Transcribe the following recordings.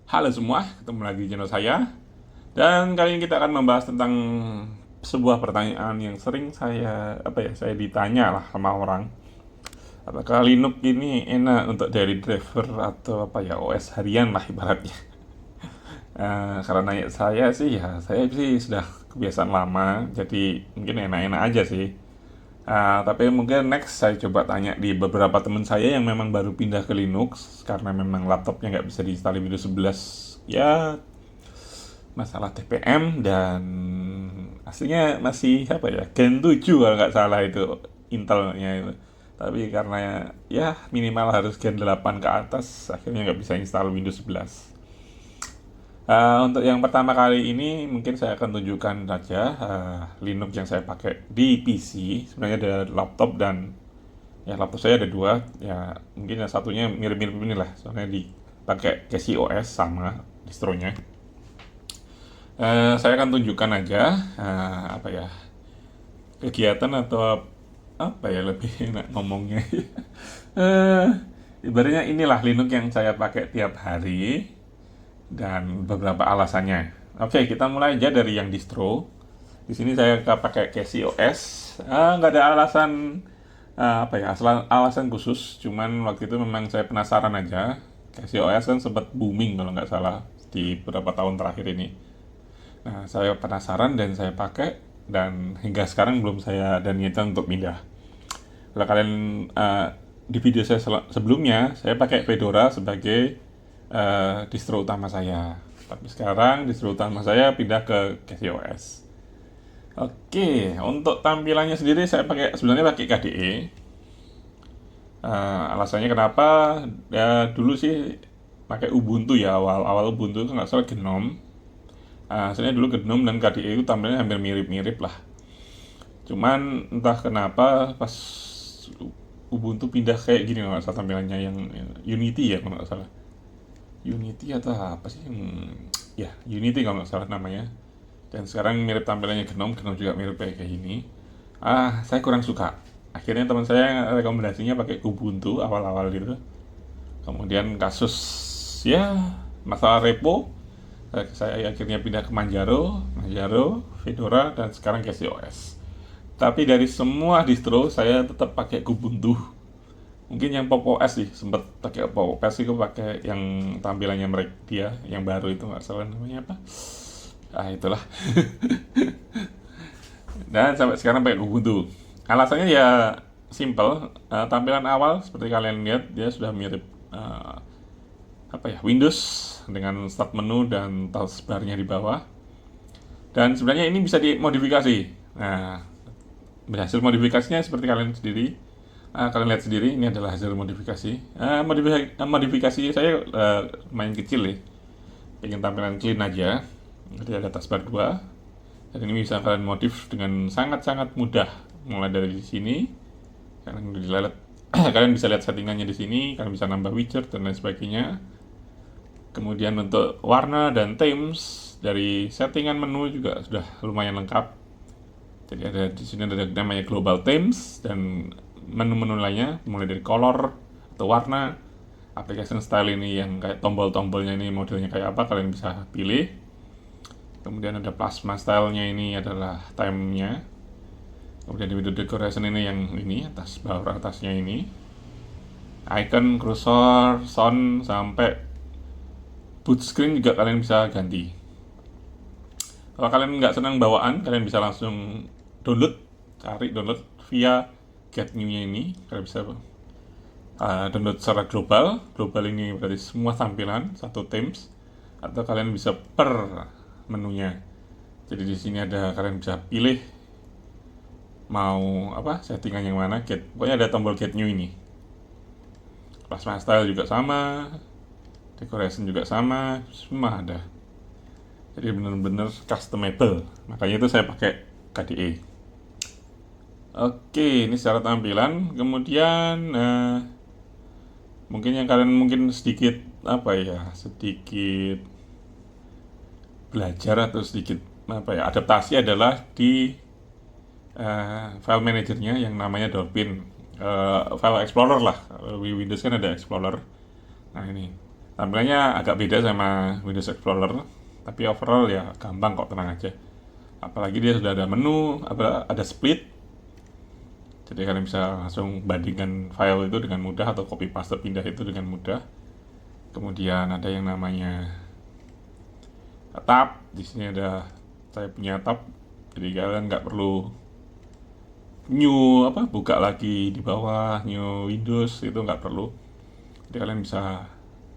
Halo semua, ketemu lagi di channel saya. Dan kali ini kita akan membahas tentang sebuah pertanyaan yang sering saya ditanya lah sama orang. Apakah Linux ini enak untuk daily driver atau OS harian lah ibaratnya. Karena nanya saya sih sudah kebiasaan lama, jadi mungkin enak-enak aja sih. Tapi mungkin next saya coba tanya di beberapa teman saya yang memang baru pindah ke Linux karena memang laptopnya nggak bisa diinstal Windows 11, ya masalah TPM, dan aslinya masih Gen 7 kalau nggak salah itu Intelnya itu, tapi karena ya minimal harus Gen 8 ke atas akhirnya nggak bisa install Windows 11. Untuk yang pertama kali ini mungkin saya akan tunjukkan saja Linux yang saya pakai di PC. Sebenarnya ada laptop, dan ya laptop saya ada dua, ya mungkin yang satunya mirip-mirip inilah, soalnya dipakai Casey OS sama distronya. Saya akan tunjukkan aja kegiatan atau lebih enak ngomongnya. Eh, Ibaratnya inilah Linux yang saya pakai tiap hari dan beberapa alasannya. Oke, kita mulai aja dari yang distro. Di sini saya pakai Casey OS. Nggak ada alasan alasan khusus. Cuman waktu itu memang saya penasaran aja. Casey OS kan sempat booming kalau nggak salah di beberapa tahun terakhir ini. Nah, saya penasaran dan saya pakai, dan hingga sekarang belum saya ada niatan untuk pindah. Kalau kalian di video saya sebelumnya, saya pakai Fedora sebagai distro utama saya. Tapi sekarang distro utama saya pindah ke CasiOS. Oke, untuk tampilannya sendiri saya sebenarnya pakai KDE. Alasannya kenapa? Ya dulu sih pakai Ubuntu, ya awal-awal Ubuntu itu nggak salah Gnome. Sebenarnya dulu Gnome dan KDE itu tampilannya hampir mirip-mirip lah. Cuman entah kenapa pas Ubuntu pindah kayak gini nggak salah tampilannya, yang Unity ya kalau nggak salah. Unity atau apa sih? Ya Unity kalau nggak salah namanya. Dan sekarang mirip tampilannya Gnome, Gnome juga mirip kayak gini. Saya kurang suka. Akhirnya teman saya rekomendasinya pakai Ubuntu awal-awal gitu. Kemudian kasus ya masalah repo, saya akhirnya pindah ke Manjaro, Fedora, dan sekarang CasiOS. Tapi dari semua distro saya tetap pakai Ubuntu. Mungkin yang Pop OS sih sempat pakai Pop OS, itu pakai yang tampilannya mereka dia yang baru itu, nggak salah namanya apa. Itulah. Dan sampai sekarang pakai Ubuntu. Alasannya ya simple. Tampilan awal seperti kalian lihat dia sudah mirip Windows dengan start menu dan taskbarnya di bawah. Dan sebenarnya ini bisa dimodifikasi. Nah, hasil modifikasinya seperti kalian sendiri. Kalian lihat sendiri, ini adalah hasil modifikasi. Modifikasi saya main kecil ya. Ingin tampilan clean aja. Jadi ada taskbar 2. Dan ini bisa kalian modif dengan sangat-sangat mudah. Mulai dari sini, kalian bisa lihat settingannya di sini. Kalian bisa nambah widget dan lain sebagainya. Kemudian untuk warna dan themes dari settingan menu juga sudah lumayan lengkap. Jadi ada di sini ada namanya global themes dan menu-menu lainnya, mulai dari color atau warna, application style ini yang kayak tombol-tombolnya ini modelnya kayak apa kalian bisa pilih. Kemudian ada plasma stylenya, ini adalah time-nya. Kemudian di window decoration ini yang ini atas bawah atasnya ini. Icon, cursor, sound, sampai boot screen juga kalian bisa ganti. Kalau kalian nggak senang bawaan, kalian bisa langsung cari download via get new-nya ini. Kalian bisa download secara global. Global ini berarti semua tampilan satu themes, atau kalian bisa per menunya. Jadi di sini ada, kalian bisa pilih mau settingan yang mana. Pokoknya ada tombol get new ini. Plasma style juga sama, decoration juga sama, semua ada. Jadi benar-benar customable. Makanya itu saya pakai KDE. Oke, ini secara tampilan. Kemudian mungkin yang kalian sedikit sedikit belajar atau sedikit adaptasi adalah di file manajernya yang namanya Dolphin. File Explorer lah. Di Windows kan ada Explorer. Nah ini. Tampilannya agak beda sama Windows Explorer, tapi overall ya gampang kok, tenang aja. Apalagi dia sudah ada menu, ada split, jadi kalian bisa langsung bandingkan file itu dengan mudah atau copy paste pindah itu dengan mudah. Kemudian ada yang namanya tab. Di sini ada saya punya tab, jadi kalian nggak perlu buka lagi di bawah new Windows, itu nggak perlu. Jadi kalian bisa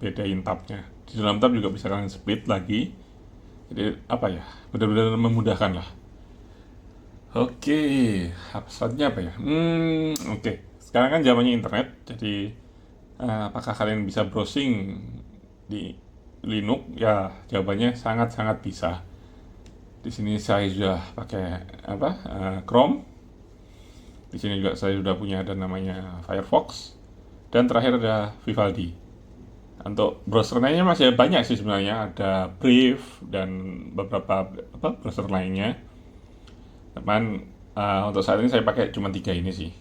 bedain tabnya. Di dalam tab juga bisa kalian split lagi. Jadi benar-benar memudahkan lah. Oke, selanjutnya apa ya? Oke. Sekarang kan zamannya internet, jadi apakah kalian bisa browsing di Linux? Ya, jawabannya sangat-sangat bisa. Di sini saya sudah pakai Chrome. Di sini juga saya sudah punya ada namanya Firefox, dan terakhir ada Vivaldi. Untuk browser lainnya masih banyak sih sebenarnya, ada Brave dan beberapa browser lainnya. Teman, untuk saat ini saya pakai cuma 3 ini sih.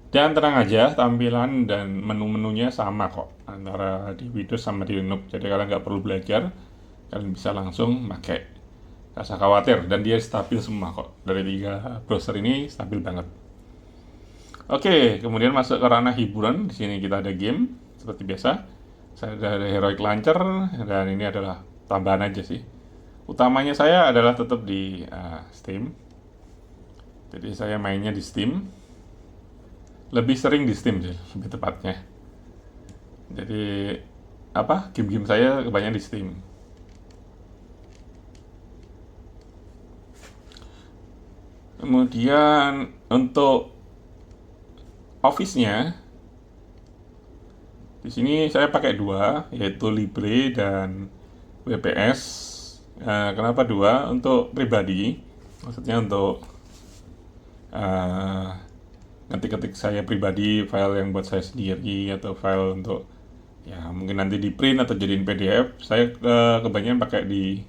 Dan tenang aja, tampilan dan menu-menunya sama kok antara di Windows sama di Linux. Jadi kalian nggak perlu belajar, kalian bisa langsung pakai. Nggak usah khawatir, dan dia stabil semua kok. Dari 3 browser ini stabil banget. Oke, kemudian masuk ke ranah hiburan. Di sini kita ada game seperti biasa. Saya ada Heroic Launcher, dan ini adalah tambahan aja sih. Utamanya saya adalah tetap di Steam. Jadi saya mainnya di Steam. Lebih sering di Steam sih, lebih tepatnya. Jadi game-game saya kebanyakan di Steam. Kemudian untuk Office-nya, di sini saya pakai 2, yaitu Libre dan WPS. Kenapa 2? Untuk pribadi, maksudnya untuk ngetik-ngetik saya pribadi, file yang buat saya sendiri, atau file untuk ya mungkin nanti di print atau jadiin PDF. Saya kebanyakan pakai di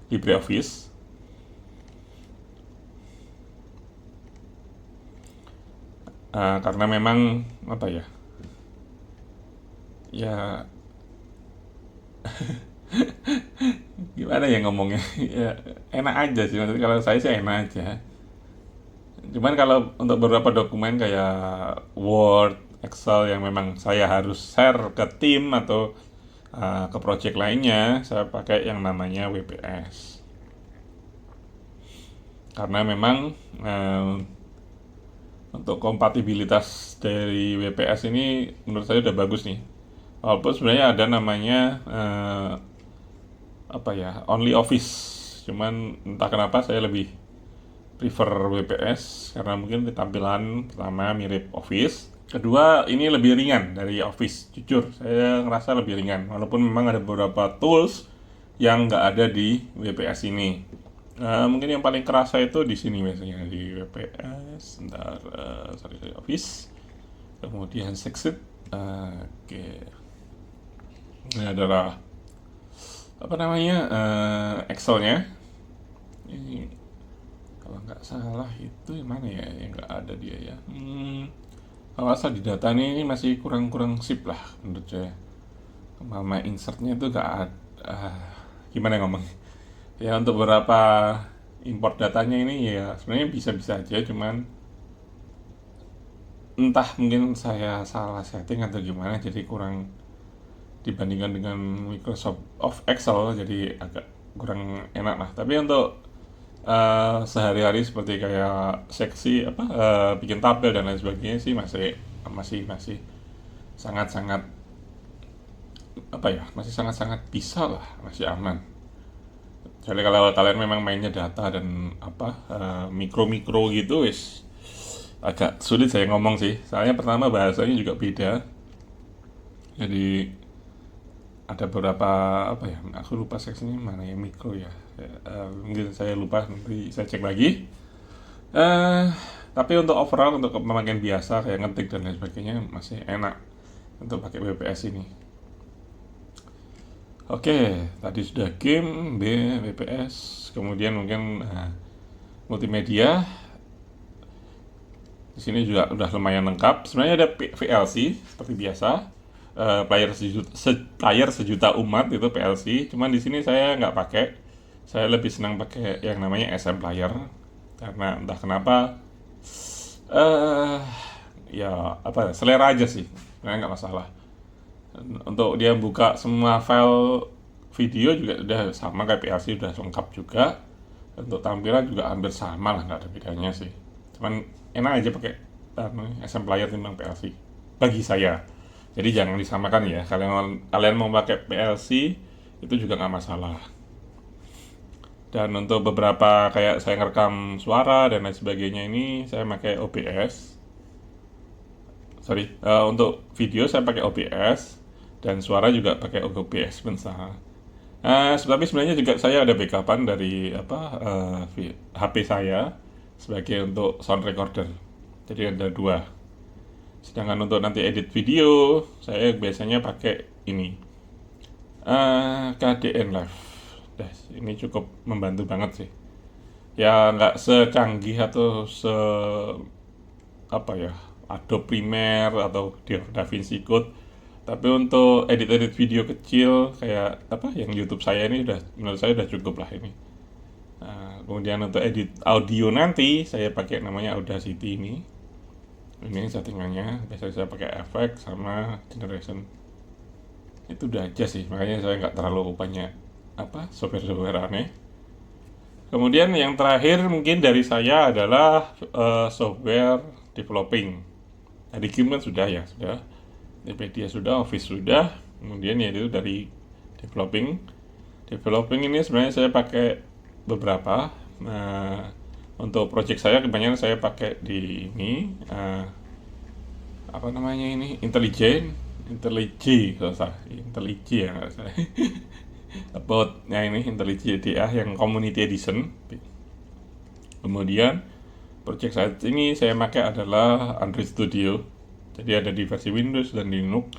LibreOffice. Karena memang ya gimana ya ngomongnya, ya enak aja sih, maksudnya kalau saya sih enak aja. Cuman kalau untuk beberapa dokumen kayak Word, Excel yang memang saya harus share ke tim atau ke project lainnya, saya pakai yang namanya WPS. Karena memang untuk kompatibilitas dari WPS ini menurut saya udah bagus nih. Walaupun sebenarnya ada namanya Only Office. Cuman entah kenapa saya lebih prefer WPS karena mungkin tampilan pertama mirip Office. Kedua, ini lebih ringan dari Office. Jujur, saya ngerasa lebih ringan. Walaupun memang ada beberapa tools yang nggak ada di WPS ini. Mungkin yang paling kerasa itu di sini biasanya di WPS. Sorry, Office. Kemudian Succeed. Oke. Ini adalah Excel-nya. Ini kalau nggak salah itu yang mana ya yang nggak ada dia ya. Kalau asal di data ini masih kurang sip lah menurut saya. Mama insertnya itu nggak ada. Gimana ngomong? Ya untuk beberapa import datanya ini ya sebenarnya bisa-bisa aja, cuman entah mungkin saya salah setting atau gimana, jadi kurang dibandingkan dengan Microsoft Excel, jadi agak kurang enak lah. Tapi untuk sehari-hari seperti kayak seksi bikin tabel dan lain sebagainya sih masih sangat-sangat masih sangat-sangat bisa lah, masih aman. Jadi kalau kalian memang mainnya data dan mikro-mikro gitu, agak sulit saya ngomong sih. Soalnya pertama bahasanya juga beda. Jadi ada beberapa aku lupa seksinya mana yang mikro ya. Mungkin saya lupa, nanti saya cek lagi. Tapi untuk overall, untuk pemakaian biasa kayak ngetik dan lain sebagainya masih enak untuk pakai WPS ini. Oke, tadi sudah game, WPS, kemudian mungkin multimedia. Di sini juga udah lumayan lengkap. Sebenarnya ada VLC seperti biasa, player sejuta umat itu PLC. Cuman di sini saya nggak pakai. Saya lebih senang pakai yang namanya SM Player karena entah kenapa eh ya apa ya, selera aja sih. Sebenarnya nggak masalah. Untuk dia buka semua file video juga udah sama kayak PLC, udah lengkap juga. Untuk tampilan juga hampir sama lah, nggak ada bedanya sih. Cuman enak aja pakai SM Player timbang PLC bagi saya. Jadi jangan disamakan ya. Kalian kalian mau pakai PLC itu juga nggak masalah. Dan untuk beberapa kayak saya ngerekam suara dan lain sebagainya ini saya pakai OBS. Sorry, untuk video saya pakai OBS dan suara juga pakai OBS bensa. Tapi sebenarnya juga saya ada backupan dari HP saya sebagai untuk sound recorder. Jadi ada dua. Sedangkan untuk nanti edit video, saya biasanya pakai ini, KDN Live. Ini cukup membantu banget sih. Ya nggak secanggih atau apa ya, Adobe Premiere atau DaVinci Code. Tapi untuk edit-edit video kecil kayak apa yang YouTube saya ini udah menurut saya udah cukup lah ini. Kemudian untuk edit audio nanti saya pakai namanya Audacity ini. Ini settingannya biasanya saya pakai efek sama generation. Itu udah aja sih, makanya saya nggak terlalu banyak software aneh. Kemudian yang terakhir mungkin dari saya adalah software developing. Tadi Kim kan sudah ya, sudah. Media sudah, Office sudah. Kemudian ya itu dari developing. Developing ini sebenarnya saya pakai beberapa. Untuk project saya kebanyakan saya pakai di ini apa namanya ini, IntelliJ ya nggak salah. About ini IntelliJ DA yang Community Edition. Kemudian project saat ini saya pakai adalah Android Studio. Jadi ada di versi Windows dan Linux.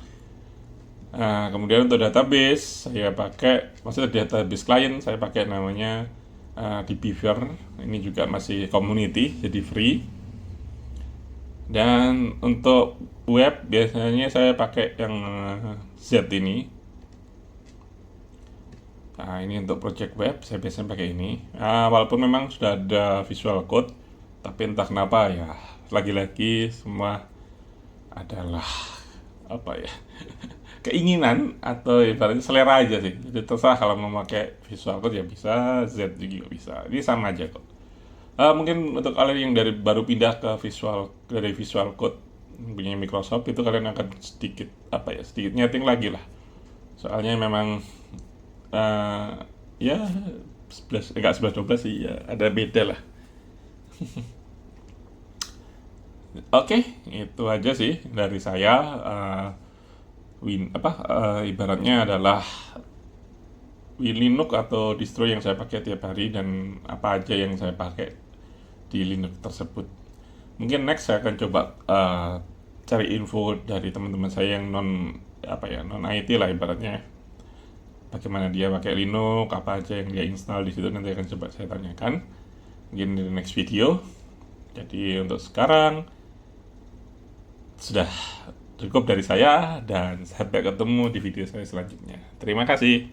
Kemudian untuk database saya pakai, maksudnya database client saya pakai namanya dbeaver. Ini juga masih community, jadi free. Dan untuk web biasanya saya pakai yang Z ini. Nah ini untuk project web saya biasanya pakai ini. Walaupun memang sudah ada Visual Code, tapi entah kenapa ya lagi-lagi semua adalah keinginan atau ibaratnya selera aja sih. Jadi terserah kalau mau pakai Visual Code ya bisa, Z juga bisa. Ini sama aja kok. Mungkin untuk kalian yang baru pindah ke dari Visual Code punya Microsoft itu kalian akan sedikit nyeting lagi lah. Soalnya memang ya 11-12 sih ya ada beda lah. Oke, itu aja sih dari saya. Ibaratnya adalah Linux atau distro yang saya pakai tiap hari dan apa aja yang saya pakai di Linux tersebut. Mungkin next saya akan coba cari info dari teman-teman saya yang non IT lah ibaratnya. Bagaimana dia pakai Linux, apa aja yang dia install di situ, nanti akan coba saya tanyakan mungkin di next video. Jadi untuk sekarang sudah cukup dari saya dan sampai ketemu di video saya selanjutnya. Terima kasih.